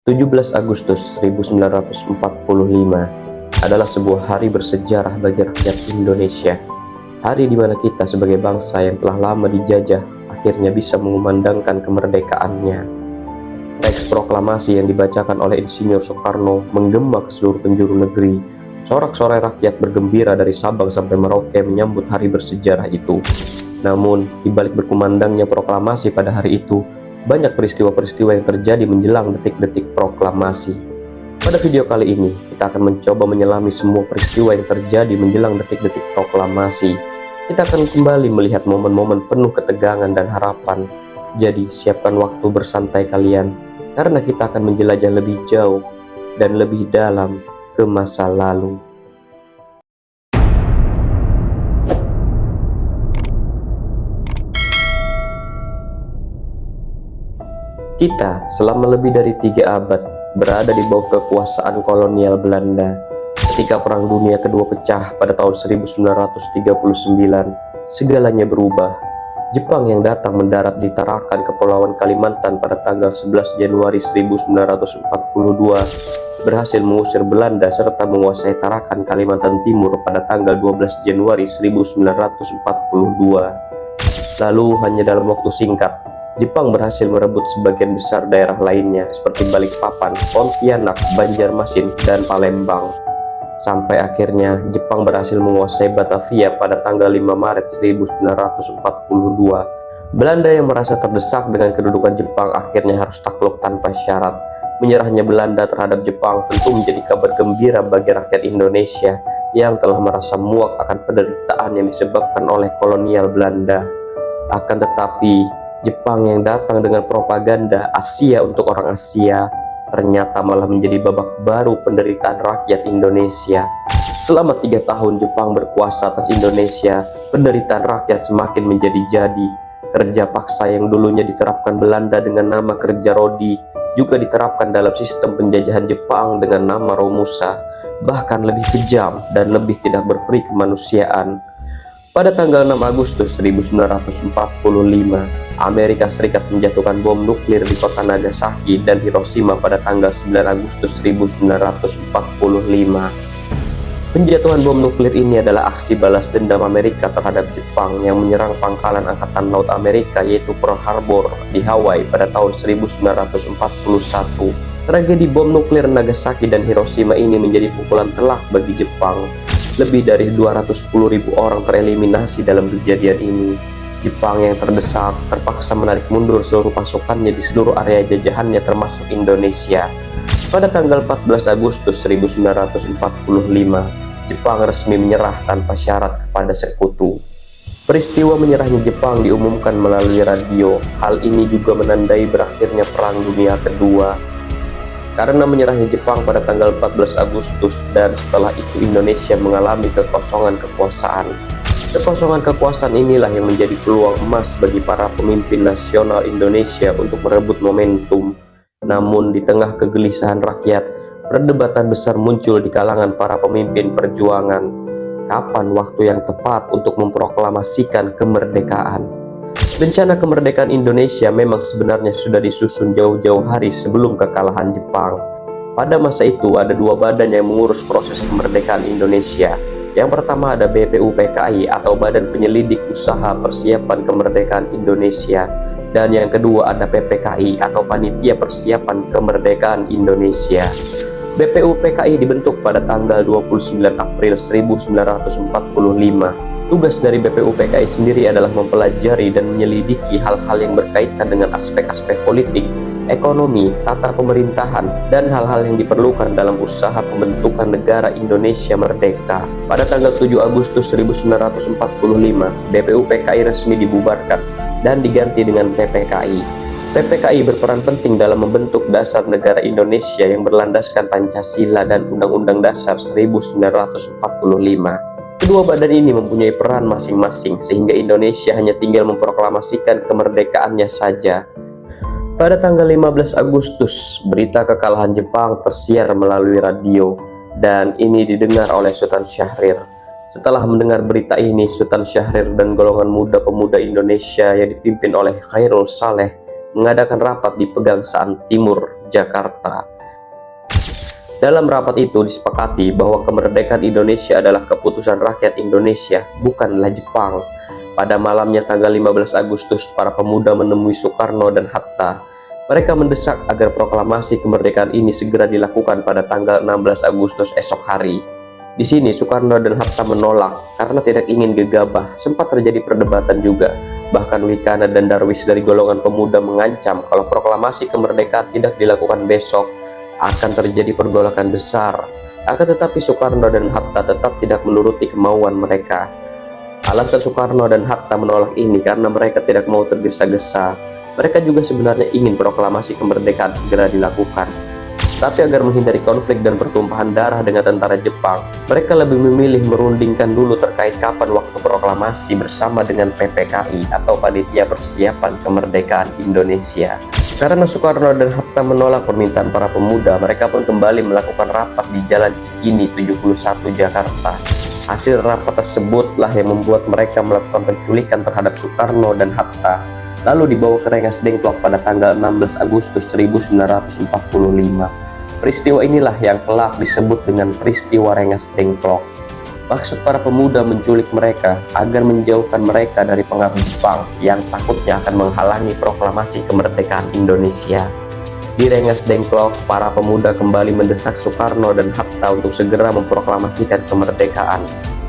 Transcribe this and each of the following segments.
17 Agustus 1945 adalah sebuah hari bersejarah bagi rakyat Indonesia. Hari di mana kita sebagai bangsa yang telah lama dijajah akhirnya bisa mengumandangkan kemerdekaannya. Teks proklamasi yang dibacakan oleh Insinyur Soekarno menggema ke seluruh penjuru negeri. Sorak-sorai rakyat bergembira dari Sabang sampai Merauke menyambut hari bersejarah itu. Namun, di balik berkumandangnya proklamasi pada hari itu, banyak peristiwa-peristiwa yang terjadi menjelang detik-detik proklamasi. Pada video kali ini, kita akan mencoba menyelami semua peristiwa yang terjadi menjelang detik-detik proklamasi. Kita akan kembali melihat momen-momen penuh ketegangan dan harapan. Jadi, siapkan waktu bersantai kalian, karena kita akan menjelajah lebih jauh dan lebih dalam ke masa lalu. Kita selama lebih dari 3 abad berada di bawah kekuasaan kolonial Belanda. Ketika Perang Dunia Kedua pecah pada tahun 1939, segalanya berubah. Jepang yang datang mendarat di Tarakan, Kepulauan Kalimantan pada tanggal 11 Januari 1942 berhasil mengusir Belanda serta menguasai Tarakan, Kalimantan Timur pada tanggal 12 Januari 1942. Lalu hanya dalam waktu singkat, Jepang berhasil merebut sebagian besar daerah lainnya seperti Balikpapan, Pontianak, Banjarmasin, dan Palembang. Sampai akhirnya Jepang berhasil menguasai Batavia pada tanggal 5 Maret 1942. Belanda yang merasa terdesak dengan kedudukan Jepang akhirnya harus takluk tanpa syarat. Menyerahnya Belanda terhadap Jepang tentu menjadi kabar gembira bagi rakyat Indonesia yang telah merasa muak akan penderitaan yang disebabkan oleh kolonial Belanda. Akan tetapi, Jepang yang datang dengan propaganda Asia untuk orang Asia ternyata malah menjadi babak baru penderitaan rakyat Indonesia. Selama 3 tahun Jepang berkuasa atas Indonesia, penderitaan rakyat semakin menjadi-jadi. Kerja paksa yang dulunya diterapkan Belanda dengan nama kerja rodi juga diterapkan dalam sistem penjajahan Jepang dengan nama Romusa, bahkan lebih kejam dan lebih tidak berperi kemanusiaan. Pada tanggal 6 Agustus 1945, Amerika Serikat menjatuhkan bom nuklir di kota Nagasaki dan Hiroshima pada tanggal 9 Agustus 1945. Penjatuhan bom nuklir ini adalah aksi balas dendam Amerika terhadap Jepang yang menyerang pangkalan Angkatan Laut Amerika yaitu Pearl Harbor di Hawaii pada tahun 1941. Tragedi bom nuklir Nagasaki dan Hiroshima ini menjadi pukulan telak bagi Jepang. Lebih dari 210.000 orang tereliminasi dalam kejadian ini. Jepang yang terdesak terpaksa menarik mundur seluruh pasukannya di seluruh area jajahannya termasuk Indonesia. Pada tanggal 14 Agustus 1945, Jepang resmi menyerah tanpa syarat kepada sekutu. Peristiwa menyerahnya Jepang diumumkan melalui radio. Hal ini juga menandai berakhirnya Perang Dunia Kedua. Karena menyerahnya Jepang pada tanggal 14 Agustus dan setelah itu Indonesia mengalami kekosongan kekuasaan. Kekosongan kekuasaan inilah yang menjadi peluang emas bagi para pemimpin nasional Indonesia untuk merebut momentum. Namun di tengah kegelisahan rakyat, perdebatan besar muncul di kalangan para pemimpin perjuangan. Kapan waktu yang tepat untuk memproklamasikan kemerdekaan? Rencana kemerdekaan Indonesia memang sebenarnya sudah disusun jauh-jauh hari sebelum kekalahan Jepang. Pada masa itu ada 2 badan yang mengurus proses kemerdekaan Indonesia. Yang pertama ada BPUPKI atau Badan Penyelidik Usaha Persiapan Kemerdekaan Indonesia. Dan yang kedua ada PPKI atau Panitia Persiapan Kemerdekaan Indonesia. BPUPKI dibentuk pada tanggal 29 April 1945. Tugas dari BPUPKI sendiri adalah mempelajari dan menyelidiki hal-hal yang berkaitan dengan aspek-aspek politik, ekonomi, tata pemerintahan, dan hal-hal yang diperlukan dalam usaha pembentukan negara Indonesia merdeka. Pada tanggal 7 Agustus 1945, BPUPKI resmi dibubarkan dan diganti dengan PPKI. PPKI berperan penting dalam membentuk dasar negara Indonesia yang berlandaskan Pancasila dan Undang-Undang Dasar 1945. Kedua badan ini mempunyai peran masing-masing sehingga Indonesia hanya tinggal memproklamasikan kemerdekaannya saja. Pada tanggal 15 Agustus, berita kekalahan Jepang tersiar melalui radio dan ini didengar oleh Sultan Syahrir. Setelah mendengar berita ini, Sultan Syahrir dan golongan muda pemuda Indonesia yang dipimpin oleh Khairul Saleh mengadakan rapat di Pegangsaan Timur Jakarta. Dalam rapat itu disepakati bahwa kemerdekaan Indonesia adalah keputusan rakyat Indonesia, bukanlah Jepang. Pada malamnya tanggal 15 Agustus, para pemuda menemui Soekarno dan Hatta. Mereka mendesak agar proklamasi kemerdekaan ini segera dilakukan pada tanggal 16 Agustus esok hari. Di sini Soekarno dan Hatta menolak karena tidak ingin gegabah. Sempat terjadi perdebatan juga. Bahkan Wikana dan Darwis dari golongan pemuda mengancam kalau proklamasi kemerdekaan tidak dilakukan besok, akan terjadi pergolakan besar. Akan tetapi Soekarno dan Hatta tetap tidak menuruti kemauan mereka. Alasan Soekarno dan Hatta menolak ini karena mereka tidak mau tergesa-gesa. Mereka juga sebenarnya ingin proklamasi kemerdekaan segera dilakukan. Tapi agar menghindari konflik dan pertumpahan darah dengan tentara Jepang, mereka lebih memilih merundingkan dulu terkait kapan waktu proklamasi bersama dengan PPKI atau Panitia Persiapan Kemerdekaan Indonesia. Karena Soekarno dan Hatta menolak permintaan para pemuda, mereka pun kembali melakukan rapat di Jalan Cikini 71 Jakarta. Hasil rapat tersebutlah yang membuat mereka melakukan penculikan terhadap Soekarno dan Hatta, lalu dibawa ke Rengas Dengklok pada tanggal 16 Agustus 1945. Peristiwa inilah yang kelak disebut dengan peristiwa Rengas Dengklok. Maksud para pemuda menculik mereka agar menjauhkan mereka dari pengaruh Jepang yang takutnya akan menghalangi proklamasi kemerdekaan Indonesia. Di Rengas Dengklok, para pemuda kembali mendesak Soekarno dan Hatta untuk segera memproklamasikan kemerdekaan.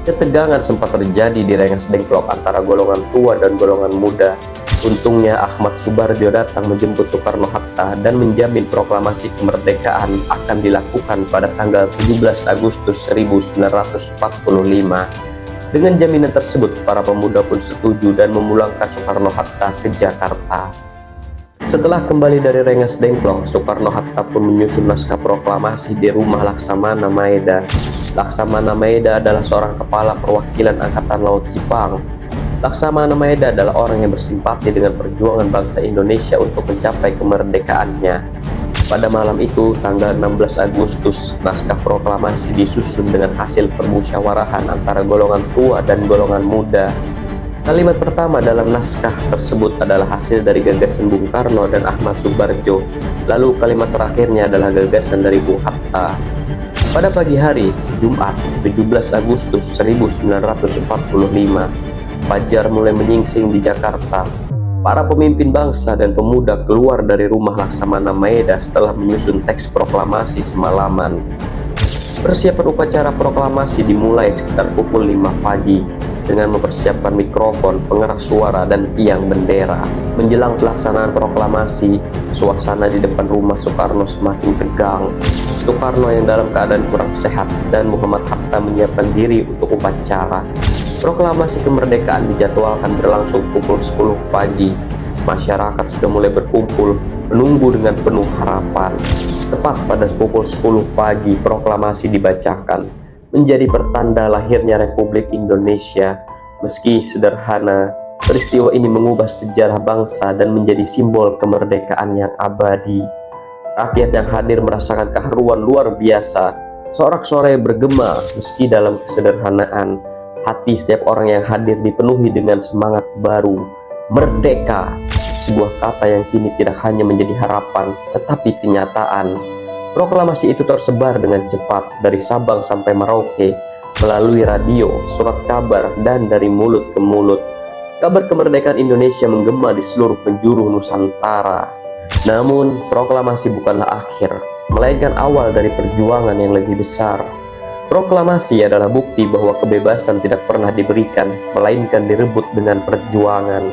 Ketegangan sempat terjadi di Rengas Dengklok antara golongan tua dan golongan muda. Untungnya Ahmad Subarjo datang menjemput Soekarno-Hatta dan menjamin proklamasi kemerdekaan akan dilakukan pada tanggal 17 Agustus 1945. Dengan jaminan tersebut, para pemuda pun setuju dan memulangkan Soekarno-Hatta ke Jakarta. Setelah kembali dari Rengas Dengklok, Soekarno-Hatta pun menyusun naskah proklamasi di rumah Laksamana Maeda. Laksamana Maeda adalah seorang kepala perwakilan Angkatan Laut Jepang. Laksamana Maeda adalah orang yang bersimpati dengan perjuangan bangsa Indonesia untuk mencapai kemerdekaannya. Pada malam itu, tanggal 16 Agustus, naskah proklamasi disusun dengan hasil permusyawarahan antara golongan tua dan golongan muda. Kalimat pertama dalam naskah tersebut adalah hasil dari gagasan Bung Karno dan Ahmad Subarjo. Lalu kalimat terakhirnya adalah gagasan dari Bung Hatta. Pada pagi hari, Jumat, 17 Agustus 1945, fajar mulai menyingsing di Jakarta. Para pemimpin bangsa dan pemuda keluar dari rumah Laksamana Maeda setelah menyusun teks proklamasi semalaman. Persiapan upacara proklamasi dimulai sekitar pukul 5 pagi dengan mempersiapkan mikrofon, pengeras suara, dan tiang bendera. Menjelang pelaksanaan proklamasi, suasana di depan rumah Soekarno semakin tegang. Soekarno yang dalam keadaan kurang sehat dan Muhammad Hatta menyiapkan diri untuk upacara. Proklamasi kemerdekaan dijadwalkan berlangsung pukul 10 pagi. Masyarakat sudah mulai berkumpul, menunggu dengan penuh harapan. Tepat pada pukul 10 pagi, proklamasi dibacakan. Menjadi pertanda lahirnya Republik Indonesia. Meski sederhana, peristiwa ini mengubah sejarah bangsa dan menjadi simbol kemerdekaan yang abadi. Rakyat yang hadir merasakan keharuan luar biasa. Sorak-sorai bergema meski dalam kesederhanaan. Hati setiap orang yang hadir dipenuhi dengan semangat baru. Merdeka, sebuah kata yang kini tidak hanya menjadi harapan, tetapi kenyataan. Proklamasi itu tersebar dengan cepat dari Sabang sampai Merauke, melalui radio, surat kabar, dan dari mulut ke mulut. Kabar kemerdekaan Indonesia menggema di seluruh penjuru Nusantara. Namun, proklamasi bukanlah akhir, melainkan awal dari perjuangan yang lebih besar. Proklamasi adalah bukti bahwa kebebasan tidak pernah diberikan, melainkan direbut dengan perjuangan.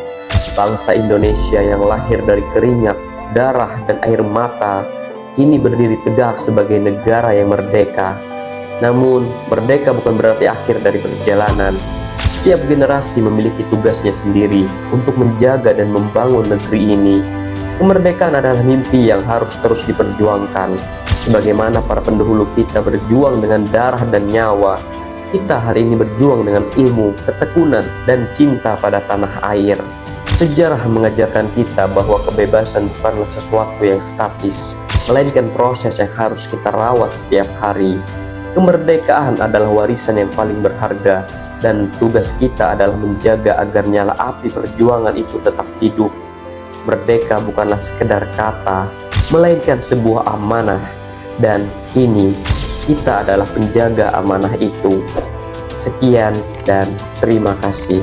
Bangsa Indonesia yang lahir dari keringat, darah, dan air mata, kini berdiri tegak sebagai negara yang merdeka. Namun, merdeka bukan berarti akhir dari perjalanan. Setiap generasi memiliki tugasnya sendiri untuk menjaga dan membangun negeri ini. Kemerdekaan adalah mimpi yang harus terus diperjuangkan. Sebagaimana para pendahulu kita berjuang dengan darah dan nyawa, kita hari ini berjuang dengan ilmu, ketekunan, dan cinta pada tanah air. Sejarah mengajarkan kita bahwa kebebasan bukanlah sesuatu yang statis, melainkan proses yang harus kita rawat setiap hari. Kemerdekaan adalah warisan yang paling berharga, dan tugas kita adalah menjaga agar nyala api perjuangan itu tetap hidup. Merdeka bukanlah sekedar kata, melainkan sebuah amanah, dan kini kita adalah penjaga amanah itu. Sekian dan terima kasih.